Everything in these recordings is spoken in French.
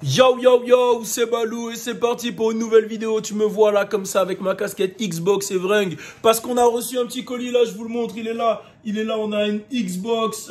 Yo yo yo, c'est Balou et c'est parti pour une nouvelle vidéo. Tu me vois là comme ça avec ma casquette Xbox et Vring parce qu'on a reçu un petit colis là, je vous le montre, il est là, on a une Xbox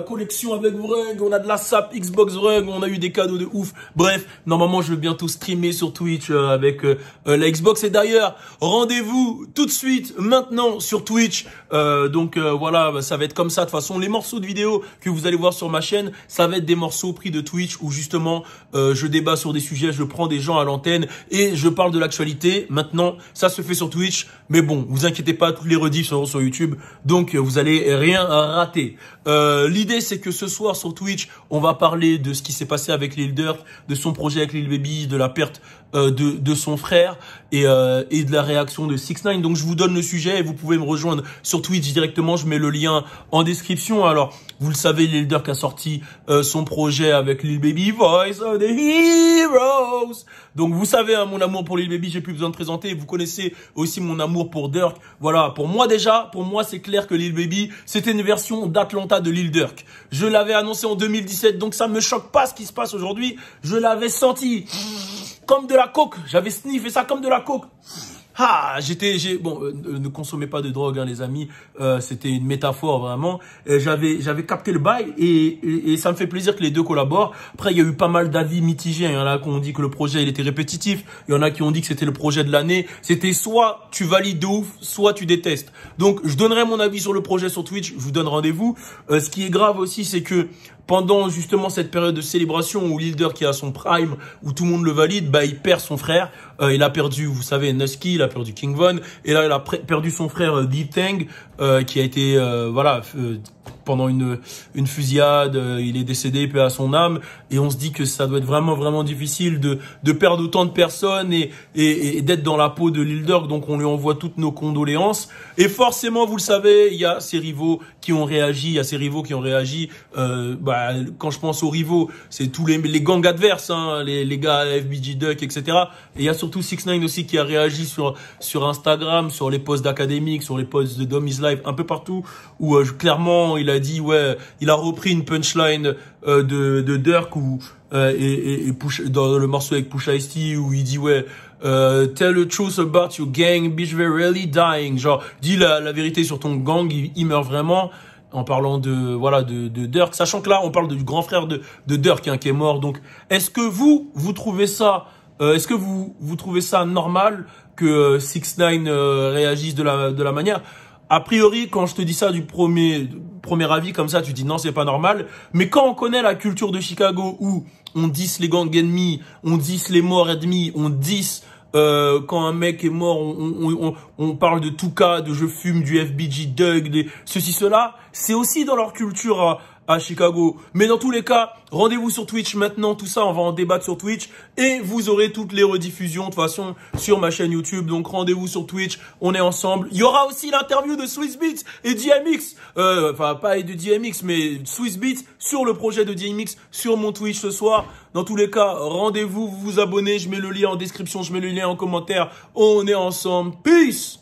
collection avec Vring, on a de la SAP Xbox Vring, on a eu des cadeaux de ouf. Bref, normalement je vais bientôt streamer sur Twitch avec la Xbox et d'ailleurs, rendez-vous tout de suite maintenant sur Twitch. Voilà, ça va être comme ça de toute façon, les morceaux de vidéo que vous allez voir sur ma chaîne, ça va être des morceaux pris de Twitch où justement je débat sur des sujets, je prends des gens à l'antenne et je parle de l'actualité. Maintenant, ça se fait sur Twitch, mais bon, vous inquiétez pas, toutes les rediffs seront sur YouTube, donc vous allez rien rater. L'idée, c'est que ce soir sur Twitch, on va parler de ce qui s'est passé avec Lil Durk, de son projet avec Lil Baby, de la perte de son frère et de la réaction de 6ix9ine. Donc je vous donne le sujet et vous pouvez me rejoindre sur Twitch directement, je mets le lien en description. Alors, vous le savez, Lil Durk a sorti son projet avec Lil Baby, Voice of the Heroes. Donc vous savez, hein, mon amour pour Lil Baby, j'ai plus besoin de présenter. Vous connaissez aussi mon amour pour Durk. Voilà, pour moi c'est clair que Lil Baby, c'était une version d'Atlanta de Lil Durk. Je l'avais annoncé en 2017, donc ça me choque pas ce qui se passe aujourd'hui. Je l'avais senti comme de la coke. J'avais sniffé ça comme de la coke. Ne consommez pas de drogue, hein, les amis. C'était une métaphore vraiment. J'avais capté le bail et ça me fait plaisir que les deux collaborent. Après, il y a eu pas mal d'avis mitigés. Il y en a qui ont dit que le projet il était répétitif. Il y en a qui ont dit que c'était le projet de l'année. C'était soit tu valides de ouf, soit tu détestes. Donc, je donnerai mon avis sur le projet sur Twitch. Je vous donne rendez-vous. Ce qui est grave aussi, c'est que pendant justement cette période de célébration où Lil Durk qui a son prime, où tout le monde le valide, bah il perd son frère. Il a perdu, vous savez, Nusky, il a perdu King Von, et là il a perdu son frère D-Tang, qui a été pendant une fusillade, il est décédé, paix à son âme, et on se dit que ça doit être vraiment difficile de perdre autant de personnes et d'être dans la peau de Lil Durk. Donc on lui envoie toutes nos condoléances. Et forcément, vous le savez, il y a ses rivaux qui ont réagi, quand je pense aux rivaux, c'est tous les gangs adverses, hein, les gars FBG Duck, etc. Et il y a surtout 6ix9ine aussi qui a réagi sur Instagram, sur les posts d'Académique, sur les posts de Dom Is Live, un peu partout, où clairement il a dit, il a repris une punchline de Durk et Push, dans le morceau avec Pusha T où il dit tell the truth about your gang, bitch, we're really dying. Genre, dis la vérité sur ton gang, il meurt vraiment. En parlant de Durk, sachant que là on parle du grand frère de Durk, hein, qui est mort. Donc est-ce que vous trouvez ça vous trouvez ça normal que 6ix9ine réagisse de la manière? A priori, quand je te dis ça du premier avis comme ça, tu dis non, c'est pas normal. Mais quand on connaît la culture de Chicago où on diss les gangs ennemis, on diss les morts ennemis, on diss quand un mec est mort, on parle de Tuka, de je fume, du FBG Doug, ceci, cela. C'est aussi dans leur culture à Chicago. Mais dans tous les cas, rendez-vous sur Twitch maintenant. Tout ça, on va en débattre sur Twitch. Et vous aurez toutes les rediffusions, de toute façon, sur ma chaîne YouTube. Donc, rendez-vous sur Twitch. On est ensemble. Il y aura aussi l'interview de Swizz Beatz et DMX. Enfin, pas de DMX, mais Swizz Beatz sur le projet de DMX sur mon Twitch ce soir. Dans tous les cas, rendez-vous, vous vous abonnez. Je mets le lien en description, je mets le lien en commentaire. On est ensemble. Peace!